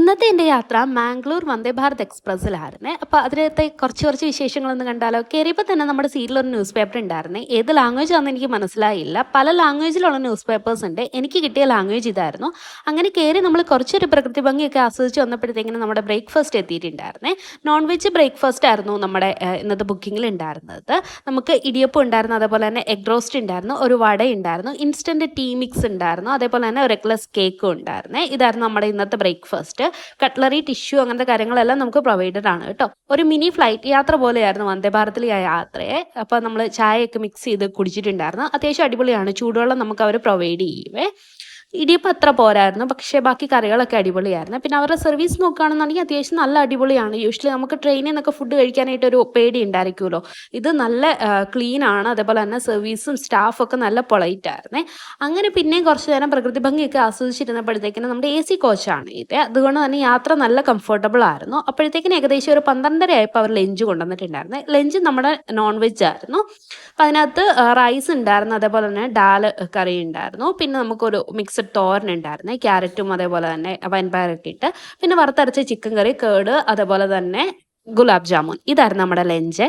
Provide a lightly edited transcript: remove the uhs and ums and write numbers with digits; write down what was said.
ഇന്നത്തെ എൻ്റെ യാത്ര മാംഗ്ലൂർ വന്ദേ ഭാരത് എക്സ്പ്രസ്സിലായിരുന്നേ. അപ്പോൾ അതിനകത്തെ കുറച്ച് വിശേഷങ്ങളൊന്ന് കണ്ടാലോ? കയറിയപ്പോൾ തന്നെ നമ്മുടെ സീറ്റിലൊരു ന്യൂസ് പേപ്പർ ഉണ്ടായിരുന്നേ. ഏത് ലാംഗ്വേജ് ആണെന്ന് എനിക്ക് മനസ്സിലായില്ല. പല ലാംഗ്വേജിലുള്ള ന്യൂസ് പേപ്പേഴ്സ് ഉണ്ട്. എനിക്ക് കിട്ടിയ ലാംഗ്വേജ് ഇതായിരുന്നു. അങ്ങനെ കയറി നമ്മൾ കുറച്ചൊരു പ്രകൃതി ഭംഗിയൊക്കെ ആസ്വദിച്ച് വന്നപ്പോഴത്തേക്കിനും നമ്മുടെ ബ്രേക്ക്ഫാസ്റ്റ് എത്തിയിട്ടുണ്ടായിരുന്നേ. നോൺ വെജ് ബ്രേക്ക്ഫാസ്റ്റ് ആയിരുന്നു നമ്മുടെ ഇന്നത്തെ ബുക്കിങ്ങിൽ ഉണ്ടായിരുന്നത്. നമുക്ക് ഇടിയപ്പം ഉണ്ടായിരുന്നു, അതേപോലെ തന്നെ എഗ് റോസ്റ്റ് ഉണ്ടായിരുന്നു, ഒരു വട ഉണ്ടായിരുന്നു, ഇൻസ്റ്റൻറ്റ് ടീ മിക്സ് ഉണ്ടായിരുന്നു, അതേപോലെ തന്നെ ഒരു എഗ്ലെസ് കേക്കും ഉണ്ടായിരുന്നേ. ഇതായിരുന്നു നമ്മുടെ ഇന്നത്തെ ബ്രേക്ക്ഫാസ്റ്റ്. കട്ട്ലറി, ടിഷ്യൂ അങ്ങനത്തെ കാര്യങ്ങളെല്ലാം നമുക്ക് പ്രൊവൈഡഡ് ആണ് കേട്ടോ. ഒരു മിനി ഫ്ലൈറ്റ് യാത്ര പോലെയായിരുന്നു വന്ദേ ഭാരതിലെ ആ യാത്രയെ. അപ്പോൾ നമ്മൾ ചായയൊക്കെ മിക്സ് ചെയ്ത് കുടിച്ചിട്ടുണ്ടായിരുന്നു. അത്യാവശ്യം അടിപൊളിയാണ്. ചൂടുവെള്ളം നമുക്ക് അവർ പ്രൊവൈഡ് ചെയ്യുവേ. ഇടിയപ്പം അത്ര പോരായിരുന്നു, പക്ഷേ ബാക്കി കറികളൊക്കെ അടിപൊളിയായിരുന്നു. പിന്നെ അവരുടെ സർവീസ് നോക്കുകയാണെന്നുണ്ടെങ്കിൽ അത്യാവശ്യം നല്ല അടിപൊളിയാണ്. യൂഷ്വലി നമുക്ക് ട്രെയിനിൽ നിന്നൊക്കെ ഫുഡ് കഴിക്കാനായിട്ട് ഒരു പേടി ഉണ്ടായിരിക്കുമല്ലോ. ഇത് നല്ല ക്ലീൻ ആണ്. അതേപോലെ തന്നെ സർവീസും സ്റ്റാഫൊക്കെ നല്ല പൊളൈറ്റ് ആയിരുന്നേ. അങ്ങനെ പിന്നെയും കുറച്ച് നേരം പ്രകൃതി ഭംഗിയൊക്കെ ആസ്വദിച്ചിരുന്നപ്പോഴത്തേക്കിനും നമ്മുടെ AC കോച്ചാണ് ഇത്. അതുകൊണ്ട് തന്നെ യാത്ര നല്ല കംഫർട്ടബിൾ ആയിരുന്നു. അപ്പോഴത്തേക്കിനും ഏകദേശം ഒരു 12:30 ആയപ്പോൾ അവർ ലഞ്ച് കൊണ്ടുവന്നിട്ടുണ്ടായിരുന്നു. ലഞ്ച് നമ്മുടെ നോൺ വെജ് ആയിരുന്നു. അപ്പം അതിനകത്ത് റൈസ് ഉണ്ടായിരുന്നു, അതേപോലെ തന്നെ ഡാൽ കറി ഉണ്ടായിരുന്നു, പിന്നെ നമുക്കൊരു മിക്സഡ് തോരൻ ഉണ്ടായിരുന്നു, ക്യാരറ്റും അതേപോലെ തന്നെ വൻപയറൊക്കെ ഇട്ട്, പിന്നെ വറുത്തരച്ച ചിക്കൻ കറി, കേട്, അതേപോലെ തന്നെ ഗുലാബ് ജാമുൻ. ഇതായിരുന്നു നമ്മുടെ ലഞ്ച്.